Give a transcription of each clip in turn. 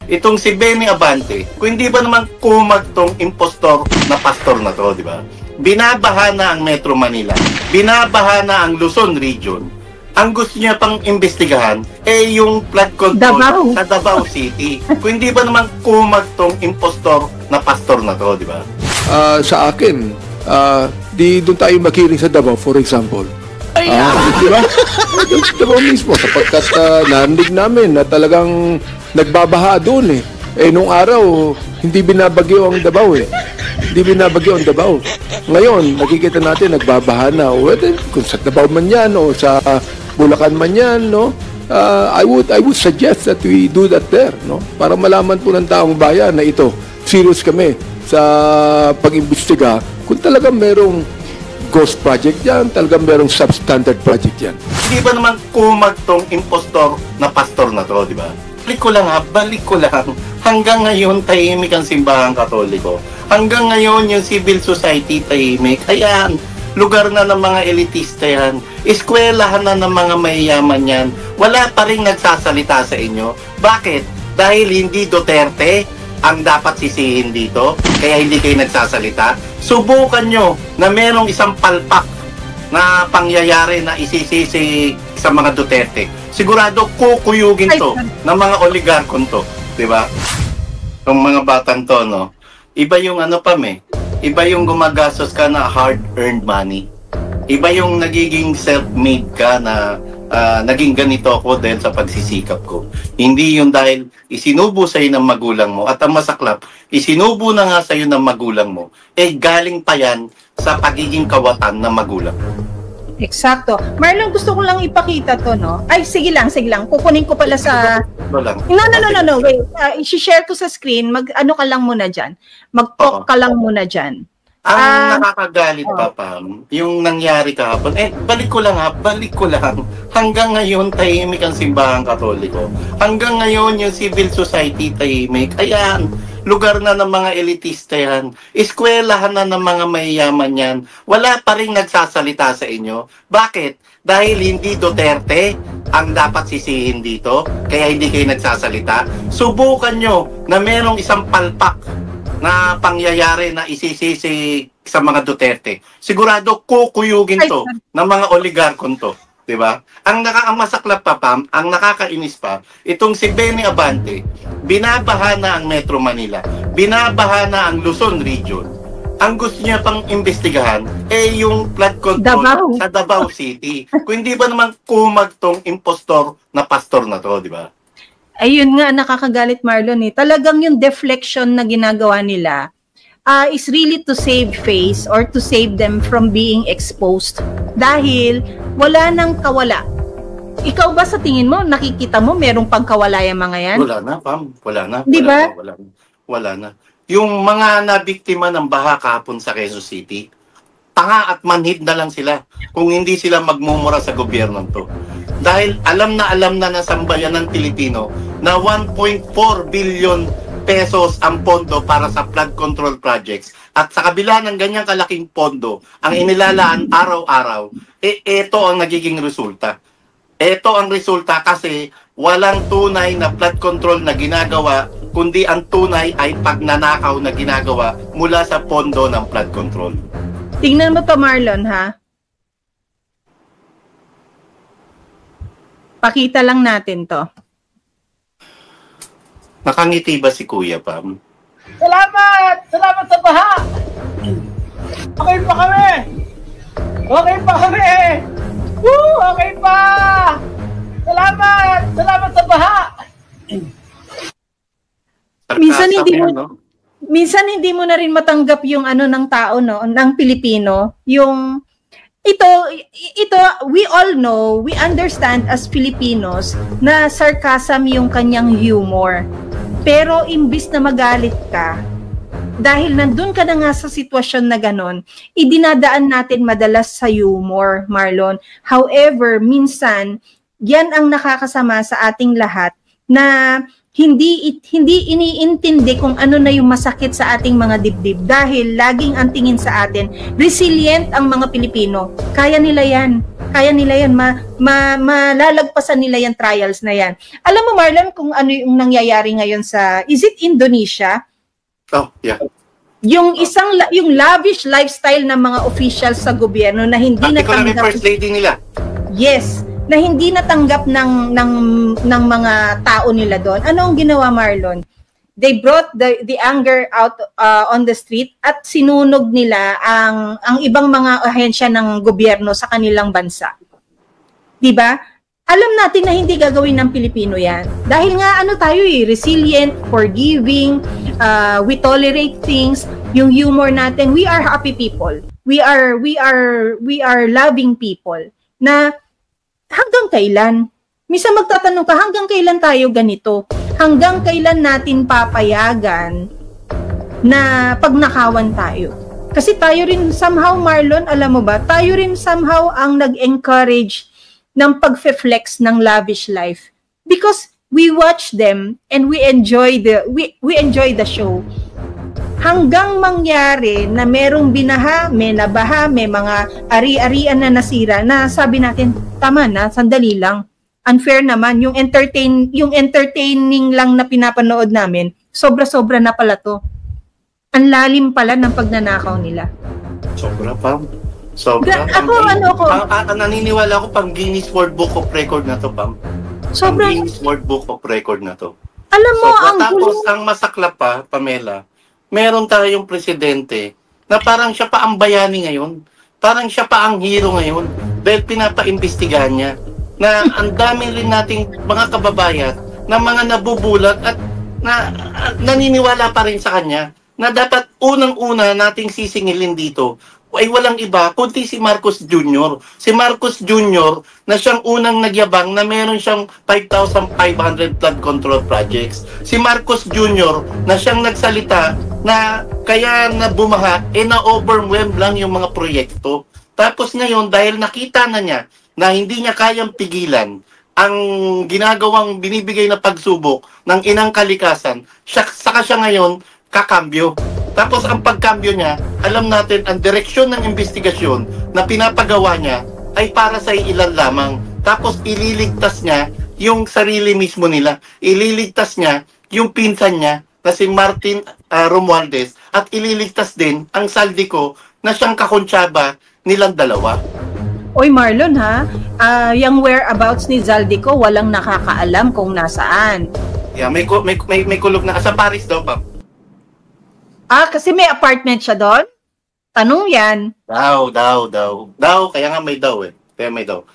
Itong si Benny Abante, kung hindi ba naman kumag tong impostor na pastor na to, di ba? Binabaha na ang Metro Manila, binabaha na ang Luzon Region. Ang gusto niya pang imbestigahan yung flood control sa Davao City. Kung hindi ba naman kumag tong impostor na pastor na to, di ba? Sa akin, di doon tayo mag-hearing sa Davao, for example. Di ba? Davao mismo, sapagkat narinig namin na talagang nagbabaha doon nung araw, hindi binabagyo ang Davao Hindi binabagyo ang Davao. Ngayon, nakikita natin nagbabaha na. Whether kung sa Davao man yan o sa Bulacan man yan, no? I would suggest that we do that there, no? Para malaman po ng taong bayan na ito, serious kami sa pag-imbestiga kung talagang merong ghost project yan, talagang merong substandard project yan. Hindi ba naman kumag tong impostor na pastor na to, di ba? Balik ko lang. Hanggang ngayon, tahimik ang simbahang Katoliko. Hanggang ngayon, yung civil society tahimik. Ayan, lugar na ng mga elitista yan. Eskwelahan na ng mga mayayaman yan. Wala pa rin nagsasalita sa inyo. Bakit? Dahil hindi Duterte ang dapat sisihin dito, kaya hindi kayo nagsasalita. Subukan nyo na merong isang palpak na pangyayari na isisisi sa mga Duterte. Sigurado kukuyugin to ng mga oligarkon to, di ba? Yung mga batang to, no? Iba yung iba yung gumagastos ka na hard-earned money. Iba yung nagiging self-made ka na naging ganito ako dahil sa pagsisikap ko. Hindi yung dahil isinubo sa'yo ng magulang mo at ang masaklap, isinubo na nga sa'yo ng magulang mo, galing pa yan sa pagiging kawatan ng magulang. Eksakto. Marlon, gusto ko lang ipakita to, no? Ay, sige lang. Kukunin ko pala sa... No, wait. I-share ko sa screen. Ano ka lang muna dyan. Mag-talk ka lang muna dyan. Ang nakakagalit pa, Pam, yung nangyari kahapon, balik ko lang. Hanggang ngayon, tahimik ang simbahang Katoliko. Hanggang ngayon, yung civil society tahimik. Ayan, lugar na ng mga elitista yan. Eskwelahan na ng mga mayayaman yan. Wala pa rin nagsasalita sa inyo. Bakit? Dahil hindi Duterte ang dapat sisihin dito, kaya hindi kayo nagsasalita. Subukan nyo na merong isang palpak na pangyayari na isisisi sa mga Duterte. Sigurado kukuyugin to ng mga oligarkon to, 'di ba? Ang masaklap pa, Pam, ang nakakainis pa, itong si Benny Abante, binabaha na ang Metro Manila, binabaha na ang Luzon Region. Ang gusto niya pang imbestigahan yung flood control sa Davao City. Kung hindi ba naman kumag tong impostor na pastor na to, 'di ba? Ayun nga, nakakagalit, Marlon. Talagang yung deflection na ginagawa nila is really to save face or to save them from being exposed. Dahil wala nang kawala. Ikaw ba sa tingin mo, nakikita mo, merong pagkawala yung mga yan? Wala na, Pam. Wala na. Diba? Wala na. Yung mga nabiktima ng baha kahapon sa Quezon City, tanga at manhid na lang sila kung hindi sila magmumura sa gobyerno to. Dahil alam na ng sambayan ng Pilipino na 1.4 billion pesos ang pondo para sa flood control projects. At sa kabila ng ganyang kalaking pondo, ang inilalaan araw-araw, ito ang nagiging resulta. Ito ang resulta kasi walang tunay na flood control na ginagawa, kundi ang tunay ay pagnanakaw na ginagawa mula sa pondo ng flood control. Tingnan mo to, Marlon, ha? Pakita lang natin to. Nakangiti ba si Kuya, Pam? Salamat! Salamat sa baha! Okay pa kami! Woo! Okay pa! Salamat! Salamat sa baha! Minsan hindi mo na rin matanggap yung ng tao, no, ng Pilipino, yung ito, we all know, we understand as Filipinos na sarcasm yung kanyang humor. Pero imbis na magalit ka, dahil nandun ka na nga sa sitwasyon na ganon, idinadaan natin madalas sa humor, Marlon. However, minsan, yan ang nakakasama sa ating lahat na hindi iniintindi kung ano na yung masakit sa ating mga dibdib dahil laging ang tingin sa atin, resilient ang mga Pilipino. Kaya nila yan. Malalagpasan nila yung trials na yan. Alam mo, Marlon, kung ano yung nangyayari ngayon sa, is it Indonesia? Oh, yeah. Yung lavish lifestyle ng mga officials sa gobyerno na hindi natanggap. First lady nila. Yes, na hindi natanggap ng mga tao nila doon. Ano ang ginawa, Marlon? They brought the anger out on the street at sinunog nila ang ibang mga ahensya ng gobyerno sa kanilang bansa. 'Di ba? Alam natin na hindi gagawin ng Pilipino 'yan. Dahil nga tayo resilient, forgiving, we tolerate things, yung humor natin, we are happy people. We are loving people. Na hanggang kailan? Misa magtatanong ka, hanggang kailan tayo ganito? Hanggang kailan natin papayagan na pagnakawan tayo? Kasi tayo rin somehow, Marlon, alam mo ba, tayo rin somehow ang nag-encourage ng pag-flex ng lavish life. Because we watch them and we enjoy the show. Hanggang mangyari na merong binaha, may nabaha, may mga ari-arian na nasira, na sabi natin, tama na, sandali lang. Unfair naman, yung entertaining lang na pinapanood namin, sobra-sobra na pala to. Ang lalim pala ng pagnanakaw nila. Sobra pa. Sobra. Naniniwala ako pang Guinness World Book of Record na to, Pam. Sobra. Guinness World Book of Record na to. Alam mo, tapos ang masaklap pa, Pamela, meron tayong presidente na parang siya pa ang bayani ngayon. Parang siya pa ang hero ngayon. Dahil pinapaimbestigahan niya na ang dami rin nating mga kababayan na mga nabubulag at naniniwala pa rin sa kanya na dapat unang-una nating sisingilin dito ay walang iba kundi si Marcos Jr. Si Marcos Jr. na siyang unang nagyabang na meron siyang 5,500 flood control projects. Si Marcos Jr. na siyang nagsalita na kaya na bumaha, na-overwhelm lang yung mga proyekto. Tapos ngayon, dahil nakita na niya na hindi niya kayang pigilan ang ginagawang binibigay na pagsubok ng inang kalikasan, saka siya ngayon kakambyo. Tapos ang pagkambyo niya, alam natin ang direksyon ng investigasyon na pinapagawa niya ay para sa ilan lamang. Tapos ililigtas niya yung sarili mismo nila. Ililigtas niya yung pinsan niya na si Martin Romualdez at ililigtas din ang Saldico na siyang kakonsyaba nilang dalawa. Oy Marlon ha, yung whereabouts ni Zaldico walang nakakaalam kung nasaan. Yeah, may kulog na sa Paris daw, pa. Kasi may apartment siya doon? Tanong yan. Daw, kaya nga may daw eh. Kaya may daw.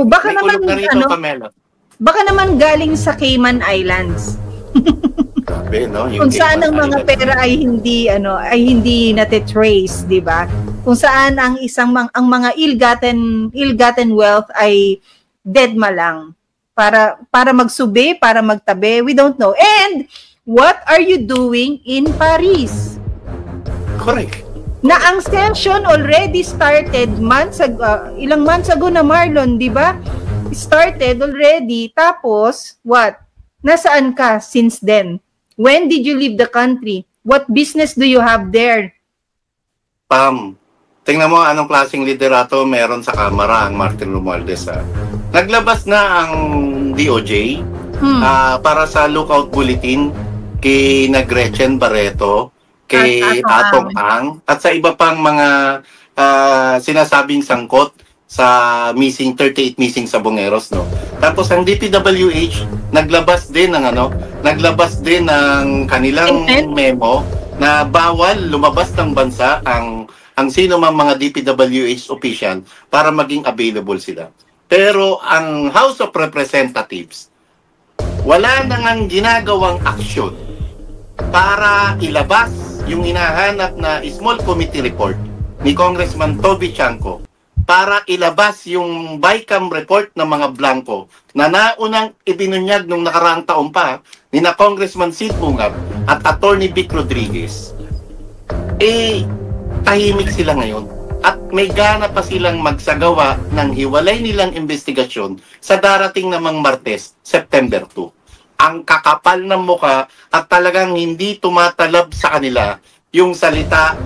Baka may naman, na rito, Pamela. Baka naman galing sa Cayman Islands. Grabe, no? Kung saan ang mga pera ay hindi natitrace, di ba? Kung saan ang mga ill-gotten wealth ay dead malang. Para magsubi, para magtabi, we don't know. And what are you doing in Paris? Correct. Na ang session already started ilang months ago na, Marlon, di ba? Started already. Tapos, what? Nasaan ka since then? When did you leave the country? What business do you have there? Pam, tingnan mo anong klaseng liderato meron sa Kamara ang Martin Romualdez. Naglabas na ang DOJ para sa lookout bulletin kay Gretchen Barreto, kay Atong Ang, at sa iba pang mga sinasabing sangkot sa 38 missing Sabongeros, no. Tapos ang DPWH naglabas din ng kanilang memo na bawal lumabas ng bansa ang sino mang mga DPWH official para maging available sila. Pero ang House of Representatives wala nang ginagawang aksyon para ilabas yung hinahanap na small committee report ni Congressman Toby Chanco para ilabas yung BICAM report ng mga blanco na naunang ibinunyag nung nakaraang taon pa ni na Congressman Sid Bungab at Attorney Vic Rodriguez. Tahimik sila ngayon at may gana pa silang magsagawa ng hiwalay nilang investigasyon sa darating namang Martes, September 2. ang kakapal ng muka at talagang hindi tumatalab sa kanila yung salita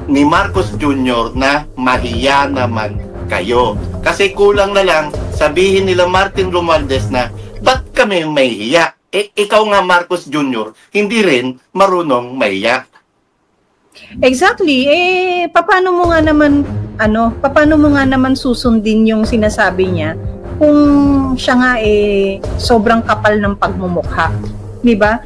ni Marcos Jr. na mahiya naman kayo. Kasi kulang na lang sabihin nila Martin Romualdez na ba't kami mahihiya? Ikaw nga Marcos Jr. hindi rin marunong mahiya. Exactly. Paano mo nga naman susundin yung sinasabi niya kung siya nga sobrang kapal ng pagmumukha, 'di ba?